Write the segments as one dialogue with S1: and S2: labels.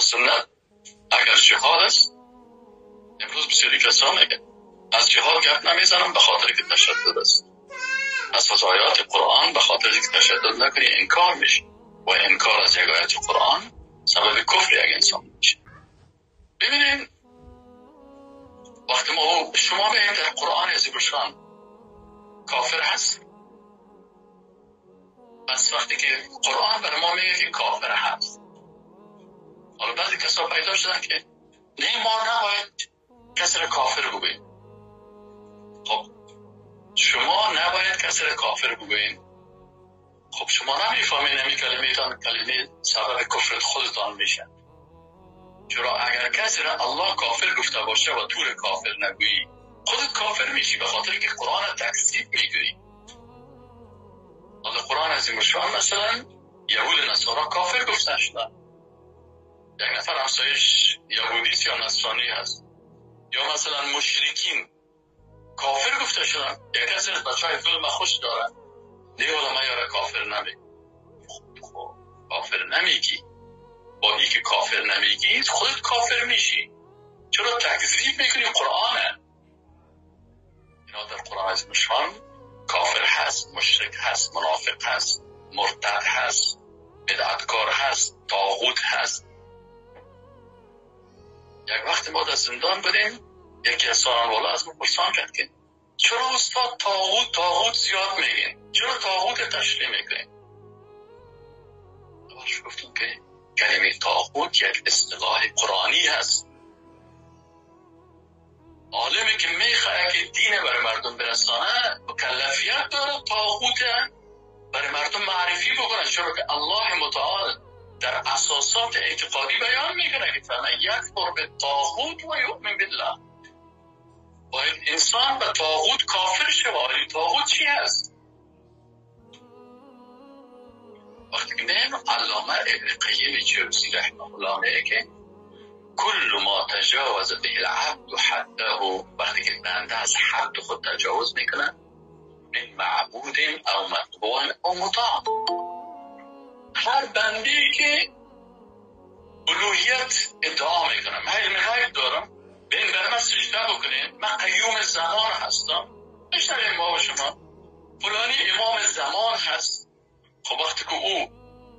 S1: سنت اگر جهاد است، امروز بسیاری کسان از جهاد گپ نمیزنم به خاطر که تشدد است. از آیات قرآن به خاطر که تشدد نکنی انکار میشه و انکار از یک آیات قرآن سبب کفر یک انسان میشه. ببینید وقتی شما ببینید در قرآن عزیزشان کافر هست، پس وقتی که قرآن برای ما میگه که کافر هست، حالا بعضی کسا پیدا شدن که نه ما نباید کسی را کافر بگوییم. خب شما نباید کسی را کافر بگوییم، خب شما نمیفهمین همی کلمه سبب کفرت خودتان میشه. چرا اگر کسی را الله کافر گفته باشه و تو را کافر نگویی خودت کافر میشی، به خاطر که قرآن تکذیب میگویی. حالا قرآن از این مشوان مثلا یهود نصارا کافر گفته شدن، یک نفر همسایش یهودیست یا نصرانی هست، یا مثلا مشرکین کافر گفته شدن. یک کسی از بچهای ظلم خوش دارن دیگه والا ما یاره کافر نمیگی. کافر نمیگی، با ای که کافر نمیگی خودت کافر میشی. چرا تکذیب میکنی قرآنه؟ اینا در قرآن از مشوان کافر هست، مشرک هست، منافق هست، مرتد هست، بدعتکار هست، طاغوت هست. یک وقت ما در زندان بودیم، یکی از سخنران‌ها از ما پرسان کرد که چرا استاد طاغوت زیاد میگین؟ چرا طاغوت تشریح میکنین؟ باش گفتم که کلمه طاغوت یک اصطلاح قرآنی هست. عالمی که میخواه که دین برای مردم برسانه مکلفیت داره طاغوت برای مردم معرفی بکنه. چرا که الله متعال در اساسات اعتقادی بیان میکنه که فمن یکفر بالطاغوت و یؤمن بالله، باید انسان به طاغوت کافر شود. طاغوت چی هست؟ وقتی که میگم علامه ابن قیم جوزی رحمه الله میگه که کل ما تجاوز به العبد حده، وقتی که بنده از حد خود تجاوز میکنه، من معبود او مطبوع او مطاع، هر بندی که الوهیت ادعا میکنه من علم غیب دارم بین بر من سجده بکنین، من قیوم زمان هستم، بشنویم ما و شما فلانی امام زمان هست. خب وقتی که او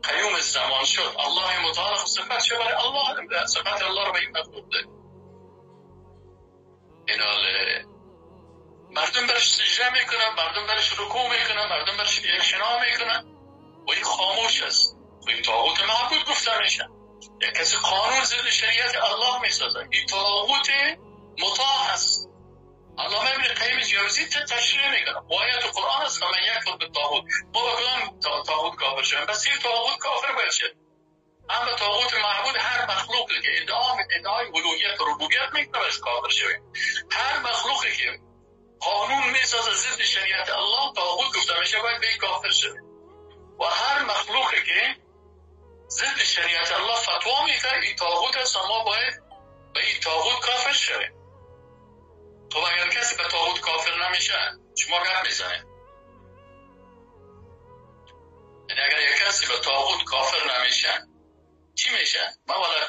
S1: قیوم زمان شد الله متعال صفت شد برای الله، صفت الله رو به این مطلوب ده. اینال مردم برش سجده میکنن، مردم برش رکوع میکنن، مردم برش انحنا میکنن و این خاموش است. و این طاغوت معبود گفته میشه. یک کسی قانون ضد شریعت الله میسازه، این طاغوت مطاع هست. علامه ابن قیم جوزی تشریح میکنه آیات قرآن است که من یکفر بالطاغوت، ما با کدام طاغوت کافر شدن؟ بس این طاغوت کافر باید شد. اما طاغوت معبود هر مخلوقی که ادعای الوهیت و ربوبیت میکنه باید کافر شوید. هر مخلوقی که قانون میسازه ضد شریعت الله طاغوت گفته میشه باید به این کافر شوید. و هر مخلوقی که ضد شریعت الله فتوا میکنه این طاغوت است، ما باید به این طاغوت کافر شوید. خب اگر کسی به طاغوت کافر نمیشه شما گپ میزنید. یعنی اگر یک کسی به طاغوت کافر نمیشه چی میشه؟ من ولی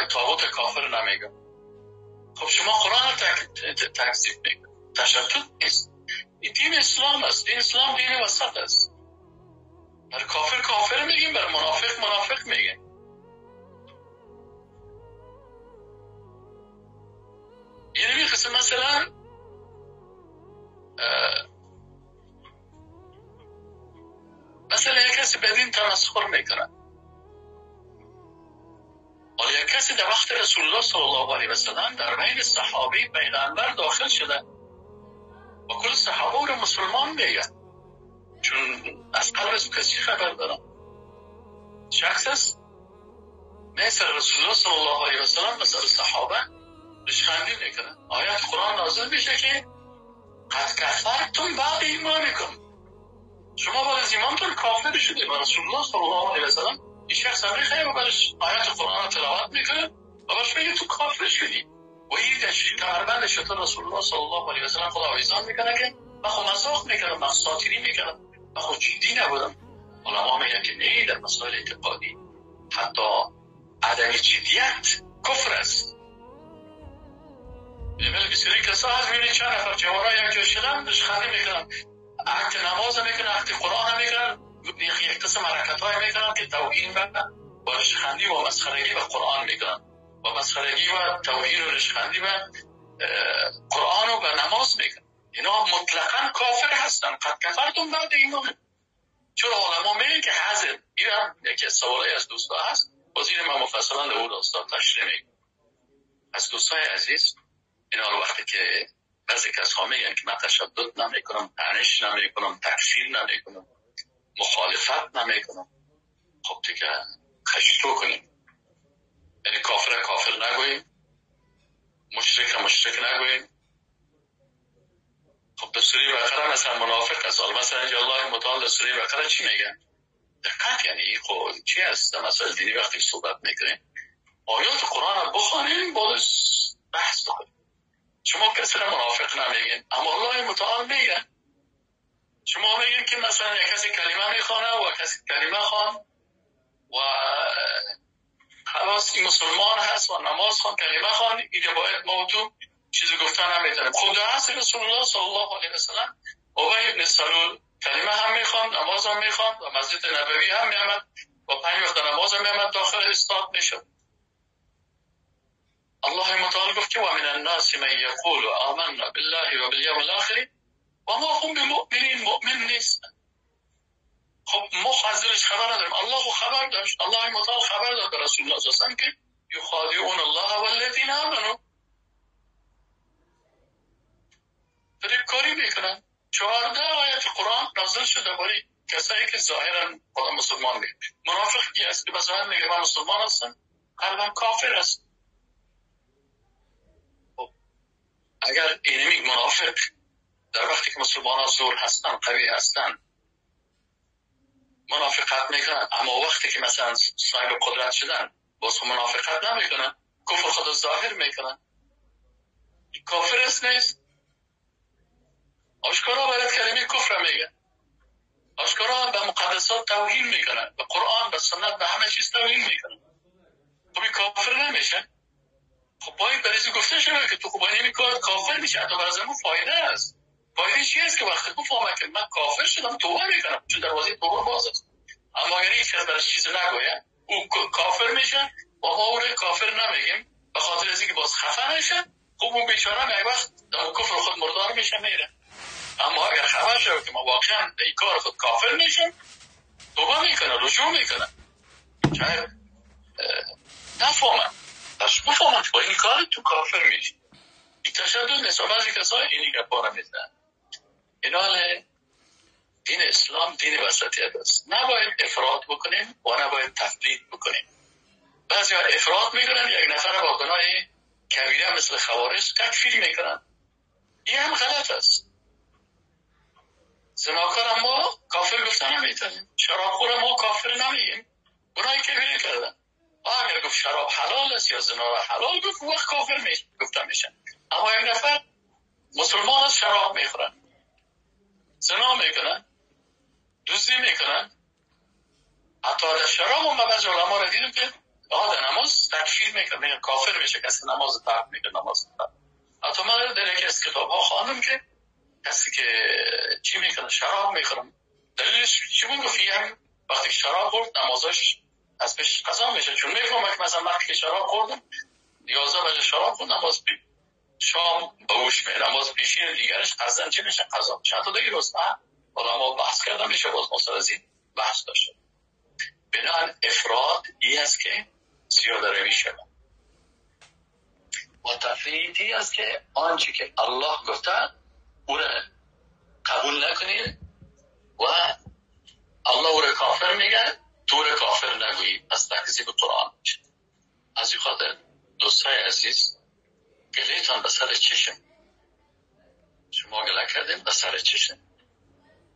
S1: طاغوت کافر نمیگم. خب شما قرآن تکذیب میگه، تشدد نیست. این دین اسلام است، دین اسلام دین وسط است. برای کافر میگیم، برای منافق میگیم. یعنی قسم مثلا یک کسی به دین تمسخر میکنه، حالا یک کسی در وقت رسول الله صلی الله علیه و سلم در بین صحابه پیغمبر داخل شده و کل صحابه رو مسلمان میگه، چون از قلب از کسی خبر دارم. شخص است مثل رسول الله صلی الله علیه و سلم مثل صحابه بشخندی میکنه. آیات قرآن نازل میشه که قد کفرتم بعد ایمانکم، شما بعد از ایمانتون کافر شدید. و رسول الله صلی الله علیه و سلم این شخص امریخه و بعدش آیات قرآن تلاوت میکنه و بعدش میگه تو کافر شدی. و این کمربند شطور رسول الله صلی الله علیه و سلم خدا ویزان میکنه که من خود مزاق میکنم، من ساتیری میکنم، من خود جدی نبودم. علما میگن که نه، در مسائل اعتقادی حتی عدم جدیت کفر است. بسیاری کسا هست میبینید چند نفر جوانها یک جا شدن ریشخندی میکنن، عهد نماز میکنن، عهد قرآن میکنن، یک قسم حرکت های میکنن که توهین و با ریشخندی و مسخرگی و قرآن میکنن و مسخرگی و توهین و ریشخندی و قرآن و نماز میکنن. اینا مطلقاً کافر هستن. قد کفرتم بعد ایمان. چون علما میگن که حذر ایران یکی سوالی از دوستا هست، وزیر ما مفصلا در اون داستان تشریح میکنه. از دوستای عزیز اینا وقتی که بعضی کسا میگن که من تشدد نمیکنم، تنش نمیکنم، تکفیر نمیکنم، مخالفت نمیکنم، خب دیگه خشتو کنیم. یعنی کافر نگوییم، مشرک نگوییم. خب در سوره بقره مثلا منافق است. مثلا اینجا الله متعال در سوره بقره چی میگه؟ دقت، یعنی خب چی هست؟ مثلا دینی وقتی صحبت میکنیم آیات قرآن بخوانیم باید بحث کنیم. شما کسی را منافق نمیگین، اما الله متعال میگه. شما میگین که مثلا یک کسی کلمه میخوانه و کسی کلمه خوان و خلاص این مسلمان هست و نماز خوان کلمه خوان، اینه باید ما تو چیزی گفتن نمیتونیم. خود هست رسول الله صلی الله علیه وسلم ابی بن سلول کلمه هم میخوان، نماز هم میخوان و مسجد نبوی هم میامد و 5 وقت نماز هم میامد داخل استاد میشد. الله متعال گفت که و من الناس من یقول آمنا بالله و بالیوم الاخر و ما هم بمؤمنین، مؤمن نیست. خب ما ازش خبر نداریم. الله خبر داشت، الله متعال خبر داد به رسول الله صلی الله علیه و سلم که یخادعون الله والذین آمنوا، فریبکاری میکنن. 14 آیت قرآن نازل شده برای کسایی که ظاهرا خدا مسلمان میگه. منافقی است که مثلا میگه من مسلمان هستم، قلبم کافر است. اگر اینمی منافق در وقتی که مسلمان ها زور هستن، قوی هستن، منافقت میکنن، اما وقتی که مثلا صاحب قدرت شدن باز منافقت نمیکنن، کفر خود ظاهر میکنن، کافر است نیست؟ آشکارا باید کلمه کفر میگن، آشکارا به مقدسات توهین میکنن، به قرآن، به سنت، به همه چیز توهین میکنن. خب کافر نمیشه؟ خب باید بریزی گفته شده که تو خوب اینمی کافر میشه. حتی برای زمون فایده است. فایده چی است که وقتی بفهمه که من کافر شدم توبه میکنم، چون دروازه توبه باز است. اما اگر هیچ کس برش چیز نگوید او کافر میشه و ما او کافر نمیگیم به خاطر از اینکه باز خفه نشه. خب اون بیچاره یک وقت در کفر خود مردار میشه میره. اما اگر خبر شد که ما واقعا این کار خود کافر میشیم، توبه میکنه، رجوع میکنه. شاید نفهمم، بس بفهمم با این کار تو کافر میشی. این تشدد نسبت بعضی کسای اینی گپا رو میزنن. این حال دین اسلام دین وسطیت است. نباید افراط بکنیم و نباید تفریط بکنیم. بعضی ها افراط میکنن، یک نفر با گناه کبیره مثل خوارج تکفیر میکنن. این هم غلط است. زناکار ما کافر گفتن نمیتونیم، شرابخور ما کافر نمیگیم، گناه کبیره کردن. اگر گفت شراب حلال است یا زنا حلال گفت وقت کافر گفتن میشن. اما یک نفر مسلمان است شراب میخورن، زنا میکنن، دزدی میکنن، حتی در شراب هم بعضی علما را دیدم که در نماز تکفیر میکنه، کافر میشه کسی نماز ترک میکنه. نماز ترک. حتی من در یکی از کتاب ها خواندم که کسی که چی میکنه شراب میخورن، دلیلش چی بود؟ گفتیم وقتی شراب خورد نمازش از پیش قضا میشه، چون میفهمه که مثلا وقتی که شراب خوردم 11 بجه شراب خورد، نماز شام باوش میره، نماز پیشین دیگرش قضا چی میشه؟ قضا میشه. حتی دیگه روز نه ما بحث کردم میشه باز مسترزی بحث داشته. بنابراین افراد این است که زیاده روی شود و تفریطی است که آنچه که الله گفته او را قبول نکنید و الله او را کافر میگه، تو را کافر نگویید، پس تکذیب قرآن میشه. از این خاطر دوستای عزیز گلیتان به سر چشم، شما گله کردیم به سر چشم.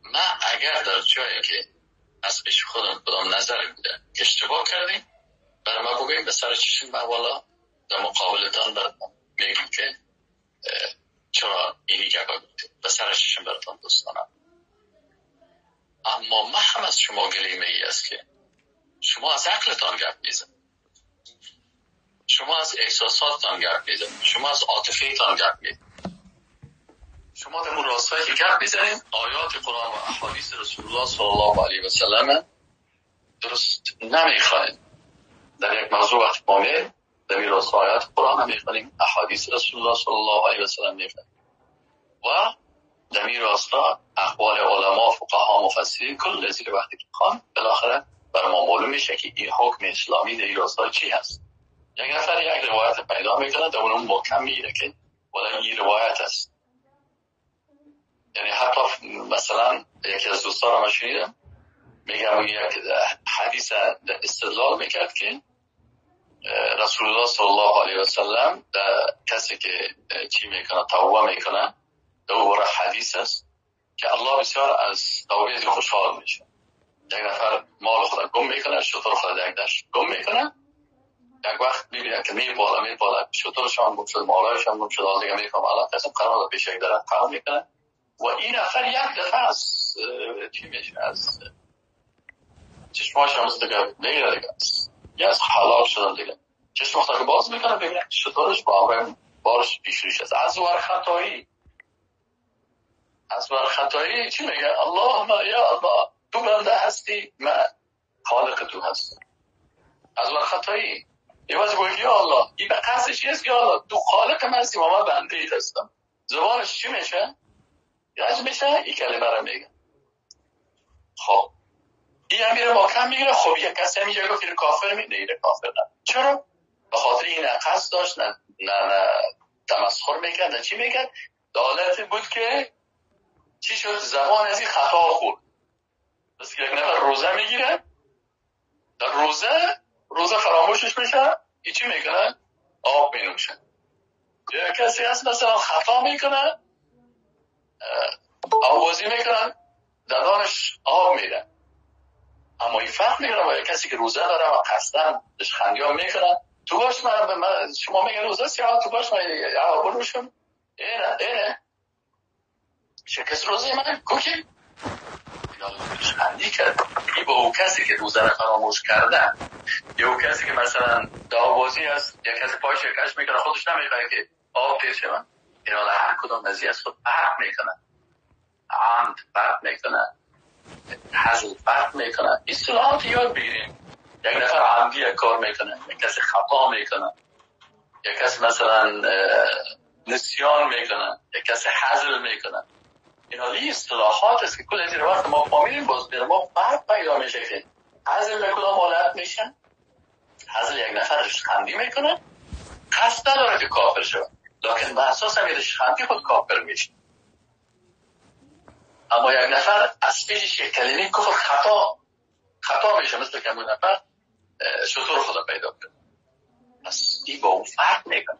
S1: من اگر در جایی که از پیش خودم بدم نظر بوده که اشتباه کردیم، برای ما بگویم به سر چشم، من والا در مقابلتان براتان میگم که چرا اینی گفت گفتید، به سر چشم براتان دوستانم. اما من هم از شما گلیمه ای است که شما از عقلتان گفت میزن. شما از احساساتتان گپ میزنید، شما از عاطفهتان گپ میزنید، شما در اون راستایی که گپ میزنید آیات قرآن و احادیث رسول الله صلی الله علیه و سلم درست نمیخواید. در یک موضوع وقت ما میریم در این راست آیات قرآن هم میخوانیم، احادیث رسول الله صلی الله علیه و سلم میخوانیم و در این راستا اقوال علما، فقها، مفسرین کل زیر وقتی که خوان بالاخره برای ما معلوم میشه که این حکم اسلامی در این راستا چی هست. یک نفر یک روایت پیدا میکنه در اون محکم میگیره که ولی این روایت است. یعنی حتی مثلا یکی از دوستان رو شنیدم میگم یک حدیث استدلال میکرد که رسول الله صلی الله علیه و سلم کسی که چی میکنه توبه میکنه دوباره حدیث است که الله بسیار از توبه خوشحال میشه. یک نفر مال خود گم میکنه، شطور خود یک دشت گم میکنه، یک وقت میبینه که میپاله شطورش هم گم شد، مالایش هم گم شد، حال دیگه میکنه الله قسم قرار پیش یک درخت قرار میکنه و این نفر یک دفعه از چی میشه از چشماش هم دیگه میگیره دیگه یا از حلال شدن دیگه چشم خود باز میکنه ببینه شطورش با آمرم بارش پیش ریش است. از ور خطایی چی میگه؟ اللهم یا الله تو بنده هستی من خالق تو هستم. از ور خطایی یواز گوید یا الله این به قصدش نیست که الله تو خالق من هستی و من بنده ایت هستم. زبانش چی میشه؟ یاد میشه این کلمه رو میگه. خب این هم میره محکم میگیره. خب یک کسی هم اینجا گفت این کافر میگه کافر نه. چرا؟ به خاطر این قصد داشت نه تمسخر میکرد نه چی میکرد. دالت بود که چی شد؟ زبان از این خطا خورد. بس که یک نفر روزه میگیره در روزه فراموشش میشه ای چی میکنه؟ آب مینوشه. یا کسی هست مثلا خطا میکنه آوازی میکنن دادانش آب میره، اما این فرق میکنه با کسی که روزه داره و قصدن دش خندیان میکنه تو باش من شما میگن روزه سیاه تو باش من یا بروشم اینه شکست روزه من کوکی خندی کرد. این با او کسی که روزه رو فراموش کرده یا او کسی که مثلا دعوازی است یا کسی پای شکش میکنه خودش نمیخواه که آب تیر شون، اینا هر کدام از از خود فرق میکنه، عمد فرق میکنه، حضر فرق میکنه. اصطلاحات یاد بگیریم. یک نفر عمدی یک کار میکنه، یک کسی خطا میکنه، یک کسی مثلا نسیان میکنه، یک کسی حضر میکنه. اینا اصطلاحات است که کل از این وقت ما فهمیدیم باز بیر ما فرق پیدا میشه که حضر به کدام حالت میشن. حضر یک نفر رشخندی میکنه قصد نداره که کافر شود لیکن به اساس همین رشخندی خود کافر میشه. اما یک نفر از پیش یک کلمه کفر خطا میشه مثل که اون نفر شطور خدا پیدا کرد. پس این با اون فرق میکنه.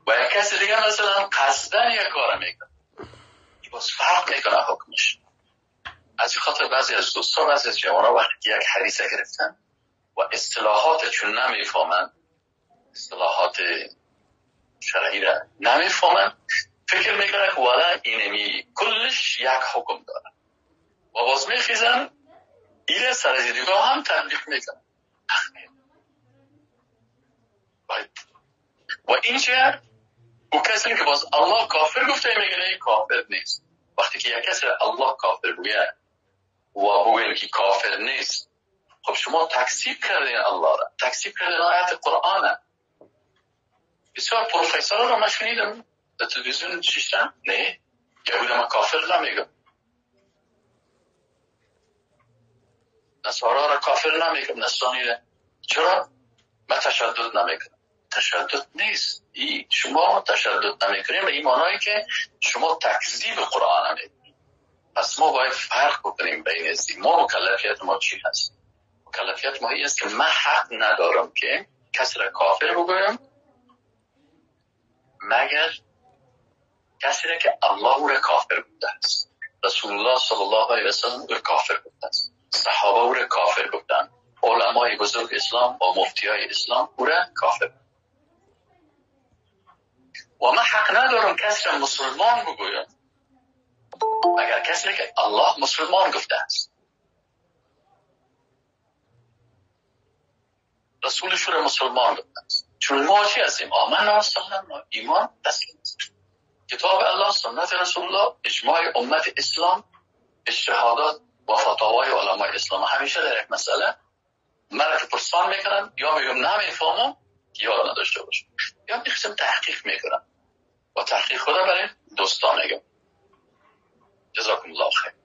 S1: و یک کسی دیگه مثلا قصدن یک کار میکنه این باز فرق میکنه حکمش. از این خاطر بعضی از دوستان بعضی از جوانان وقتی که یک حدیثه گرفتن و اصطلاحات چون نمیفهمن اصطلاحات شرعی را نمیفهمن فکر میکنن که والا اینمی کلش یک حکم داره و باز میخیزن ایره سر از دیگاه هم تطبیق میکنن و اینجا او کسی که باز الله کافر گفته میگه کافر نیست. وقتی که یک کسی الله کافر بگه و بگوین که کافر نیست خب شما تکذیب کردین الله را، تکذیب کردین آیت قرآن. بسیار پروفسورها رو من شنیدم در تلویزیون شیشتن نه یهود ما کافر نمیگم، نصارا را کافر نمیگم، نصرانی را. چرا؟ من تشدد نمیکنم. تشدد نیست. شما تشدد نمیکنیم به این معنایی که شما تکذیب قرآن نمیکنیم. پس ما باید فرق بکنیم بین ازدی. ما مکلفیت ما چی هست؟ مکلفیت ما است که من حق ندارم که کسی را کافر بگویم مگر کسی را که الله او را کافر بوده است. رسول الله صلی الله علیه و سلم او را کافر بوده است، صحابه او را کافر بودند، علمای بزرگ اسلام و مفتیای اسلام او را کافر بودند. و من حق ندارم کسی را مسلمان بگویم مگر کسی را که الله مسلمان گفته است. رسولش را مسلمان گفته است. چون ما چی هستیم؟ آمنا و استسلمنا، ایمان تسلیم است. کتاب الله، سنت رسول الله، اجماع امت اسلام، اجتهادات و فتاوای علمای اسلام. همیشه در یک مسئله مرا که پرسان میکنن یا میگم نمیفهمم یاد نداشته باشم، یا یک قسم تحقیق میکنم و تحقیق خود برای دوستان میگم. جزاکم الله خیر.